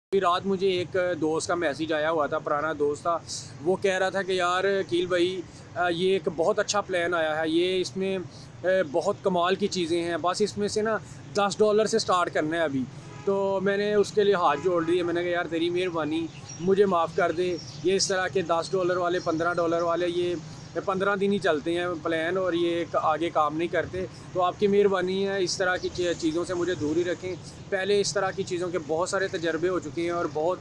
अभी रात मुझे एक दोस्त का मैसेज आया हुआ था, पुराना दोस्त था। वो कह रहा था कि यार कील भाई, ये एक बहुत अच्छा प्लान आया है, ये इसमें बहुत कमाल की चीज़ें हैं, बस इसमें से ना $10 से स्टार्ट करना है अभी। तो मैंने उसके लिए हाथ जोड़ दिए, मैंने कहा यार तेरी मेहरबानी, मुझे माफ़ कर दे। ये इस तरह के $10 वाले, $15 वाले, ये 15 दिन ही चलते हैं प्लान, और ये आगे काम नहीं करते। तो आपकी मेहरबानी है, इस तरह की चीज़ों से मुझे दूर ही रखें। पहले इस तरह की चीज़ों के बहुत सारे तजर्बे हो चुके हैं और बहुत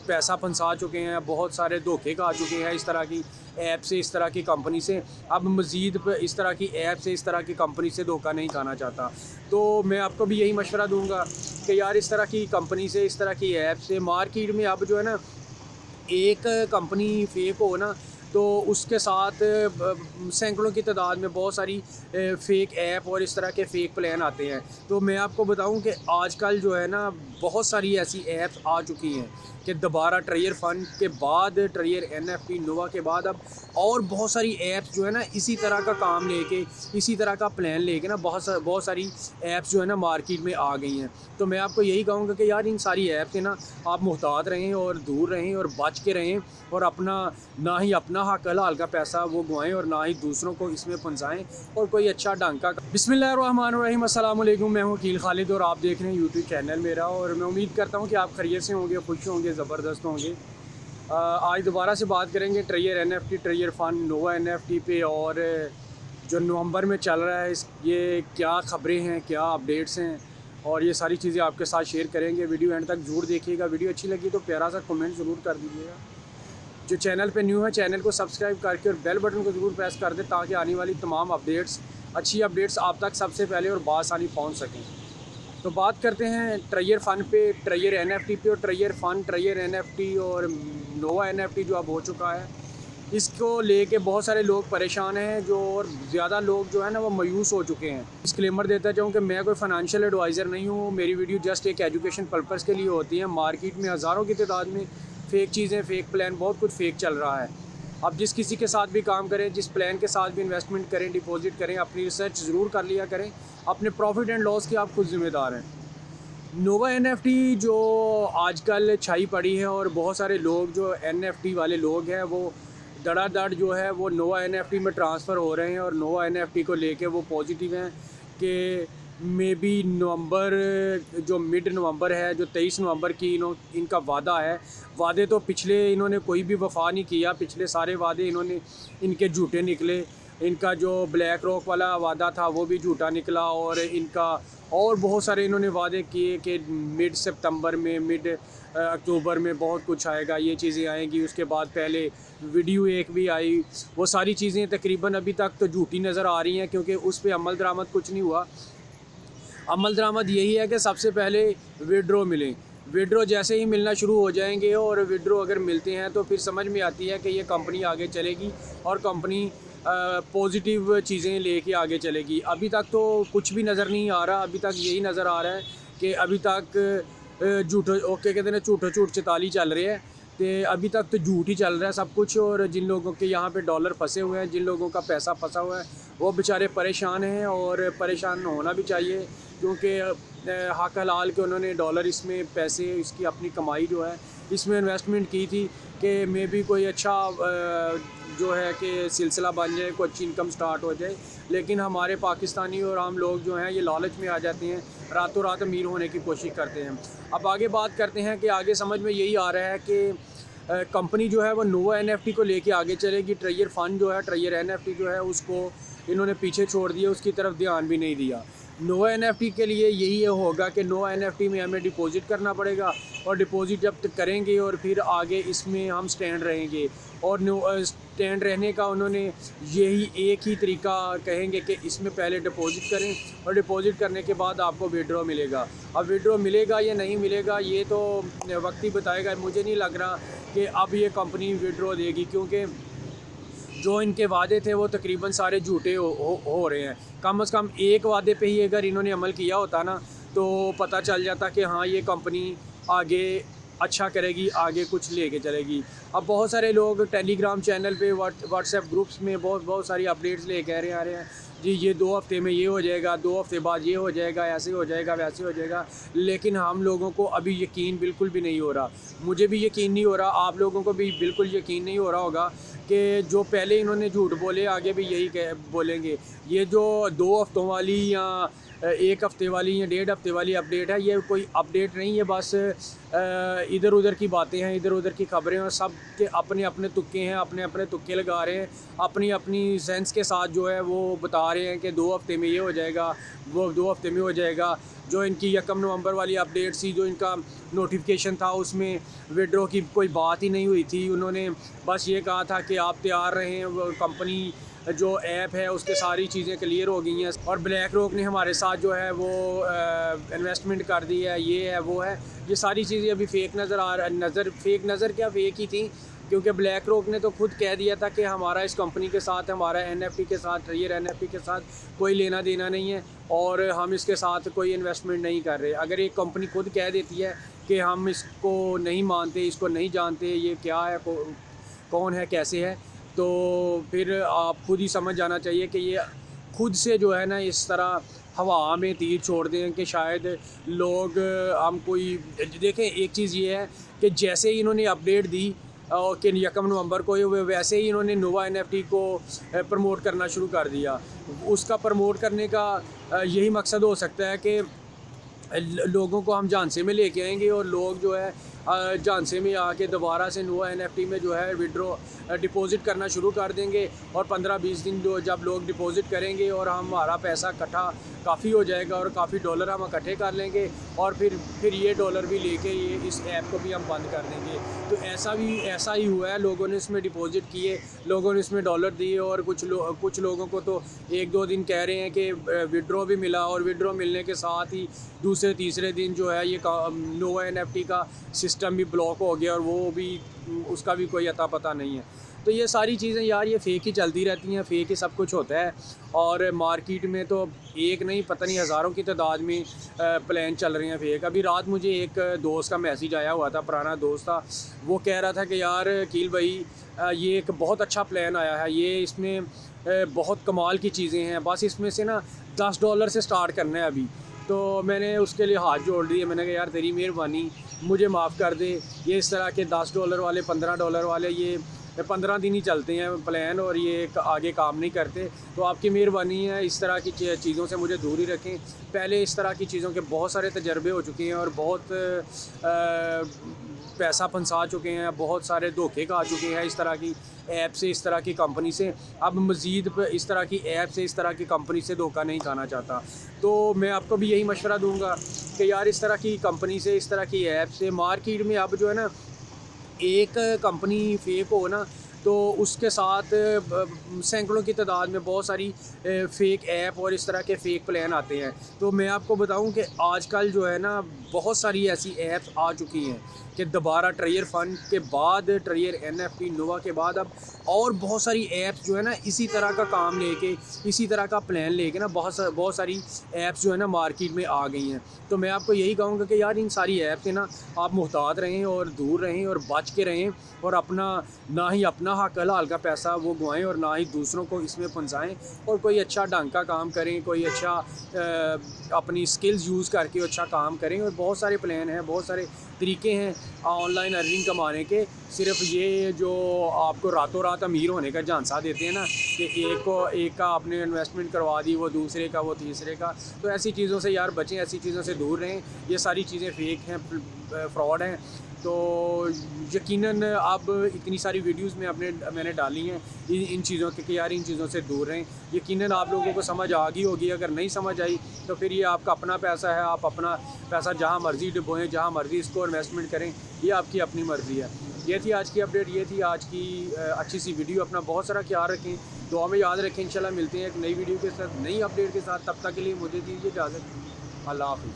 पैसा फंसा चुके हैं, बहुत सारे धोखे खा चुके हैं इस तरह की ऐप से, इस तरह की कंपनी से। अब मज़ीद इस तरह की ऐप से, इस तरह की कंपनी से धोखा नहीं खाना चाहता। तो मैं आपको भी यही मशवरा दूंगा कि यार इस तरह की कंपनी से, इस तरह की ऐप से, मार्केट में अब जो है ना, एक कंपनी फेक हो ना, तो उसके साथ सैकड़ों की तादाद में बहुत सारी फ़ेक ऐप और इस तरह के फ़ेक प्लान आते हैं। तो मैं आपको बताऊं कि आजकल जो है ना, बहुत सारी ऐसी ऐप्स आ चुकी हैं कि दोबारा ट्रेयर फ़ंड के बाद, ट्रेयर एनएफटी नोवा के बाद अब और बहुत सारी ऐप्स जो है ना, इसी तरह का काम लेके, इसी तरह का प्लान लेके ना, बहुत सारी ऐप्स जो है ना मार्केट में आ गई हैं। तो मैं आपको यही कहूँगा कि यार इन सारी ऐप से ना आप मुहतात रहें और दूर रहें और बच के रहें, और अपना ना ही अपना हक हलाल का पैसा वो गंवाएं और ना ही दूसरों को इसमें फंसाएं, और कोई अच्छा ढंग का। बिस्मिल्लाहिर्रहमानिर्रहीम, अस्सलाम वालेकुम। मैं हूँ वकील खालिद और आप देख रहे हैं यूट्यूब चैनल मेरा, और मैं उम्मीद करता हूँ कि आप खैरियत से होंगे, खुश होंगे, ज़बरदस्त होंगे। आज दोबारा से बात करेंगे ट्रेयर एनएफटी, ट्रेयर फ़ंड, नोवा एनएफटी पे, और जो नवंबर में चल रहा है, ये क्या ख़बरें हैं, क्या अपडेट्स हैं, और ये सारी चीज़ें आपके साथ शेयर करेंगे। वीडियो एंड तक ज़रूर देखिएगा। वीडियो अच्छी लगी तो प्यारा सा कमेंट ज़रूर कर दीजिएगा। जो चैनल पे न्यू है, चैनल को सब्सक्राइब करके और बेल बटन को ज़रूर प्रेस कर दें, ताकि आने वाली तमाम अपडेट्स, अच्छी अपडेट्स आप तक सबसे पहले और बासानी पहुंच सकें। तो बात करते हैं ट्रेयर फ़ंड पे, ट्रेयर एनएफटी पे, और ट्रेयर फ़ंड, ट्रेयर एनएफटी और नोवा एनएफटी जो अब हो चुका है, इसको लेके बहुत सारे लोग परेशान हैं, जो और ज़्यादा लोग जो है ना वो मायूस हो चुके हैं। डिस्क्लेमर देता चाहूँ कि मैं कोई फ़ाइनेंशियल एडवाइज़र नहीं हूँ, मेरी वीडियो जस्ट एक एजुकेशन पर्पज़ के लिए होती है। मार्केट में हज़ारों की तादाद में फ़ेक चीज़ें, फ़ेक प्लान, बहुत कुछ फ़ेक चल रहा है। अब जिस किसी के साथ भी काम करें, जिस प्लान के साथ भी इन्वेस्टमेंट करें, डिपॉजिट करें, अपनी रिसर्च ज़रूर कर लिया करें। अपने प्रॉफिट एंड लॉस के आप खुद ज़िम्मेदार हैं। नोवा एनएफटी जो आजकल छाई पड़ी है, और बहुत सारे लोग जो एनएफटी वाले लोग हैं, वो धड़ाधड़ जो है वो नोवा एनएफटी में ट्रांसफ़र हो रहे हैं, और नोवा एनएफटी को लेके वो पॉजिटिव हैं कि मे बी नवंबर, जो मिड नवंबर है, जो 23 नवंबर की इनका वादा है। वादे तो पिछले इन्होंने कोई भी वफा नहीं किया, पिछले सारे वादे इनके झूठे निकले। इनका जो ब्लैक रॉक वाला वादा था वो भी झूठा निकला, और इनका और बहुत सारे इन्होंने वादे किए कि मिड सितंबर में, मिड अक्टूबर में बहुत कुछ आएगा, ये चीज़ें आएंगी। उसके बाद पहले वीडियो एक भी आई, वो सारी चीज़ें तकरीबन अभी तक तो झूठी नज़र आ रही हैं, क्योंकि उस पर अमल दरामद कुछ नहीं हुआ। अमल दरामद यही है कि सबसे पहले विड्रो मिलें। विड्रो जैसे ही मिलना शुरू हो जाएंगे, और विड्रो अगर मिलते हैं तो फिर समझ में आती है कि ये कंपनी आगे चलेगी, और कंपनी पॉजिटिव चीज़ें लेके आगे चलेगी। अभी तक तो कुछ भी नज़र नहीं आ रहा। अभी तक यही नज़र आ रहा है कि अभी तक झूठो ओके कहते हैं, झूठो झूठ 44 चल रहे हैं। तो अभी तक तो झूठ ही चल रहा है सब कुछ, और जिन लोगों के यहाँ पे डॉलर फंसे हुए हैं, जिन लोगों का पैसा फंसा हुआ है, वो बेचारे परेशान हैं, और परेशान होना भी चाहिए, क्योंकि हक हलाल के उन्होंने डॉलर, इसमें पैसे, इसकी अपनी कमाई जो है इसमें इन्वेस्टमेंट की थी कि मे भी कोई अच्छा जो है कि सिलसिला बन जाए, कोई अच्छी इनकम स्टार्ट हो जाए। लेकिन हमारे पाकिस्तानी और आम लोग जो हैं, ये लालच में आ जाते हैं, रातों रात अमीर होने की कोशिश करते हैं। अब आगे बात करते हैं कि आगे समझ में यही आ रहा है कि कंपनी जो है वो नोवा एनएफटी को लेके आगे चलेगी। ट्रेयर फ़ंड जो है, ट्रेयर एनएफटी जो है, उसको इन्होंने पीछे छोड़ दिया, उसकी तरफ ध्यान भी नहीं दिया। नोवा एनएफटी के लिए यही होगा कि नोवा एनएफटी में हमें डिपॉजिट करना पड़ेगा, और डिपॉजिट जब तक करेंगे और फिर आगे इसमें हम स्टैंड रहेंगे। और स्टैंड रहने का उन्होंने यही एक ही तरीका कहेंगे कि इसमें पहले डिपॉजिट करें, और डिपॉजिट करने के बाद आपको विड्रॉ मिलेगा। अब विड्रॉ मिलेगा या नहीं मिलेगा, ये तो वक्त ही बताएगा। मुझे नहीं लग रहा कि अब ये कंपनी विड्रॉ देगी, क्योंकि जो इनके वादे थे वो तकरीबन सारे झूठे हो रहे हैं। कम से कम एक वादे पे ही अगर इन्होंने अमल किया होता ना, तो पता चल जाता कि हाँ, ये कंपनी आगे अच्छा करेगी, आगे कुछ लेके चलेगी। अब बहुत सारे लोग टेलीग्राम चैनल पे, व्हाट्सएप ग्रुप्स में बहुत सारी अपडेट्स ले कह रहे आ रहे हैं जी ये 2 हफ्ते में ये हो जाएगा, 2 हफ्ते बाद ये हो जाएगा, ऐसे हो जाएगा, वैसे हो जाएगा, लेकिन हम लोगों को अभी यकीन बिल्कुल भी नहीं हो रहा। मुझे भी यकीन नहीं हो रहा, आप लोगों को भी बिल्कुल यकीन नहीं हो रहा होगा कि जो पहले इन्होंने झूठ बोले आगे भी यही बोलेंगे। ये जो 2 हफ्तों वाली या 1 हफ्ते वाली या 1.5 हफ्ते वाली अपडेट है, ये कोई अपडेट नहीं है, बस इधर उधर की बातें हैं, इधर उधर की खबरें हैं। सब के अपने अपने तुक्के हैं, अपने अपने तुक्के लगा रहे हैं, अपनी अपनी सेंस के साथ जो है वो बता रहे हैं कि 2 हफ्ते में ये हो जाएगा, वो 2 हफ्ते में हो जाएगा। जो इनकी 1 नवंबर वाली अपडेट थी, जो इनका नोटिफिकेशन था, उसमें विड्रॉ की कोई बात ही नहीं हुई थी। उन्होंने बस ये कहा था कि आप तैयार रहें, वो कंपनी जो ऐप है उसके सारी चीज़ें क्लियर हो गई हैं और ब्लैक रॉक ने हमारे साथ जो है वो इन्वेस्टमेंट कर दी है, ये है वो है। ये सारी चीज़ें अभी फ़ेक फेक नज़र क्या फ़ेक ही थी, क्योंकि ब्लैक रॉक ने तो खुद कह दिया था कि हमारा इस कंपनी के साथ, हमारा NFT के साथ, ट्रेयर NFT के साथ कोई लेना देना नहीं है और हम इसके साथ कोई इन्वेस्टमेंट नहीं कर रहे। अगर एक कंपनी खुद कह देती है कि हम इसको नहीं मानते, इसको नहीं जानते, ये क्या है, कौन है, कैसे है, तो फिर आप खुद ही समझ जाना चाहिए कि ये खुद से जो है ना इस तरह हवा में तीर छोड़ दें कि शायद लोग हम कोई देखें। एक चीज़ ये है कि जैसे ही इन्होंने अपडेट दी कि 1 नवंबर को, वैसे ही इन्होंने नोवा NFT को प्रमोट करना शुरू कर दिया। उसका प्रमोट करने का यही मकसद हो सकता है कि लोगों को हम झांसे में लेके आएंगे और लोग जो है झांसे में आके दोबारा से नोवा NFT में जो है विड्रॉ डिपॉज़िट करना शुरू कर देंगे और 15-20 दिन जो जब लोग डिपॉज़िट करेंगे और हमारा पैसा इकट्ठा काफ़ी हो जाएगा और काफ़ी डॉलर हम इकट्ठे कर लेंगे और फिर ये डॉलर भी लेके ये इस ऐप को भी हम बंद कर देंगे। तो ऐसा ही हुआ है, लोगों ने इसमें डिपॉज़िट किए, लोगों ने इसमें डॉलर दिए और कुछ लोगों को तो 1-2 दिन कह रहे हैं कि विड्रॉ भी मिला और विड्रॉ मिलने के साथ ही दूसरे तीसरे दिन जो है ये नोवा NFT का सिस्टम भी ब्लॉक हो गया और वो भी उसका भी कोई अता पता नहीं है। तो ये सारी चीज़ें यार ये फ़ेक ही चलती रहती हैं, फ़ेक ही सब कुछ होता है और मार्केट में तो एक नहीं पता नहीं हज़ारों की तादाद में प्लान चल रहे हैं फ़ेक। अभी रात मुझे एक दोस्त का मैसेज आया हुआ था, पुराना दोस्त था, वो कह रहा था कि यार कील भाई ये एक बहुत अच्छा प्लान आया है, ये इसमें बहुत कमाल की चीज़ें हैं, बस इसमें से ना $10 से स्टार्ट करना है अभी। तो मैंने उसके लिए हाथ जोड़ दिए, मैंने कहा यार तेरी मेहरबानी, मुझे माफ़ कर दे, ये इस तरह के $10 वाले, $15 वाले, ये 15 दिन ही चलते हैं प्लान और ये आगे काम नहीं करते। तो आपकी मेहरबानी है, इस तरह की चीज़ों से मुझे दूर ही रखें। पहले इस तरह की चीज़ों के बहुत सारे तजर्बे हो चुके हैं और बहुत पैसा फंसा चुके हैं, बहुत सारे धोखे खा चुके हैं इस तरह की ऐप से, इस तरह की कंपनी से। अब मज़ीद इस तरह की ऐप से, इस तरह की कंपनी से धोखा नहीं खाना चाहता। तो मैं आपको भी यही मशवरा दूंगा कि यार इस तरह की कंपनी से, इस तरह की ऐप से, मार्केट में अब जो है ना एक कंपनी फ़ेक हो ना तो उसके साथ सैकड़ों की तादाद में बहुत सारी फ़ेक ऐप और इस तरह के फ़ेक प्लान आते हैं। तो मैं आपको बताऊं कि आजकल जो है ना बहुत सारी ऐसी ऐप्स आ चुकी हैं कि दोबारा ट्रेयर फ़ंड के बाद, ट्रेयर NFT नोवा के बाद अब और बहुत सारी ऐप्स जो है ना इसी तरह का काम लेके, इसी तरह का प्लान लेके ना बहुत सारी ऐप्स जो है ना मार्केट में आ गई हैं। तो मैं आपको यही कहूँगा कि यार इन सारी ऐप से ना आप मुहतात रहें और दूर रहें और बच के रहें और अपना ना ही अपना हक हलाल का पैसा वो गंवाएं और ना ही दूसरों को इसमें फंसाएं और कोई अच्छा ढंग का काम करें, कोई अच्छा अपनी स्किल्स यूज़ करके अच्छा काम करें। और बहुत सारे प्लान हैं, बहुत सारे तरीके हैं ऑनलाइन अर्निंग कमाने के। सिर्फ ये जो आपको रातों रात अमीर होने का झांसा देते हैं ना कि एक का आपने इन्वेस्टमेंट करवा दी, वो दूसरे का, वो तीसरे का, तो ऐसी चीज़ों से यार बचें, ऐसी चीज़ों से दूर रहें। ये सारी चीज़ें फ़ेक हैं, फ्रॉड हैं। तो यकीनन अब इतनी सारी वीडियोस मैंने डाली हैं इन चीज़ों के कि यार इन चीज़ों से दूर रहें। यकीनन आप लोगों को समझ आ गई होगी, अगर नहीं समझ आई तो फिर ये आपका अपना पैसा है, आप अपना पैसा जहां मर्ज़ी डुबोएं, जहां मर्ज़ी इसको इन्वेस्टमेंट करें, ये आपकी अपनी मर्ज़ी है। ये थी आज की अपडेट, ये थी आज की अच्छी सी वीडियो। अपना बहुत सारा ख्याल रखें, दुआ में याद रखें। इंशाल्लाह मिलते हैं एक नई वीडियो के साथ, नई अपडेट के साथ। तब तक के लिए मुझे दीजिए इजाज़त। अल्लाह हाफ़िज़।